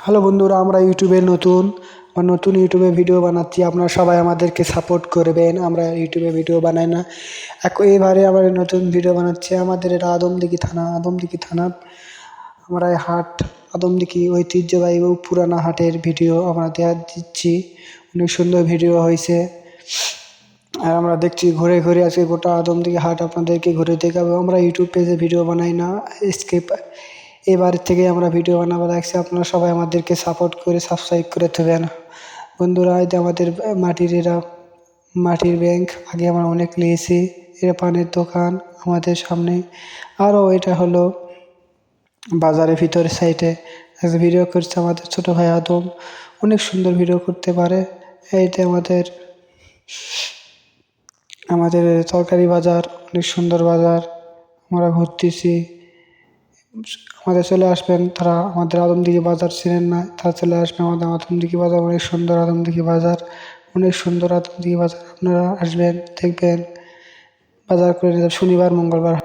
Hello বন্ধুরা, আমরা ইউটিউবে নতুন ইউটিউবে ভিডিও বানাচ্ছি। আপনারা সবাই আমাদেরকে সাপোর্ট করবেন। আমরা ইউটিউবে ভিডিও বানাই না, এবারে আবার নতুন ভিডিও বানাচ্ছি। আমাদের এটা আদমদিঘি থানা। আমরা এই হাট আদমদিঘি ঐতিহ্যবাহী ও পুরানা হাটের ভিডিও আমরা দিচ্ছি। অনেক সুন্দর ভিডিও হয়েছে। আর আমরা দেখছি ঘুরে ঘুরে আজকে গোটা আদমদিঘি হাট আপনাদেরকে ঘুরে দেখাবো। আমরা ইউটিউব পেজে ভিডিও বানাই না, স্কিপ এবার থেকে আমরা ভিডিও বানাবো লাগছে। আপনারা সবাই আমাদেরকে সাপোর্ট করে সাবস্ক্রাইব করে দেবেন। বন্ধুরা, এটা আমাদের মাটির ব্যাংক। আগে আমরা অনেক নিয়েছি। এটা পানের দোকান আমাদের সামনে। আরও এটা হলো বাজারের ভিতর সাইডে একটা ভিডিও করছে আমাদের ছোট ভাই আদম। অনেক সুন্দর ভিডিও করতে পারে। এইটা আমাদের তরকারি বাজার, অনেক সুন্দর বাজার। আমরা ঘুরতেছি, আমাদের চলে আসবেন। তারা আমাদের আদমদিঘি বাজার চেনেন না, তারা চলে আসবেন আমাদের আদমদিঘি বাজার। অনেক সুন্দর আদমদিঘি বাজার, অনেক সুন্দর আদমদিঘি বাজার। আপনারা আসবেন, দেখবেন, বাজার করে নিয়ে যাবেন। শনিবার মঙ্গলবার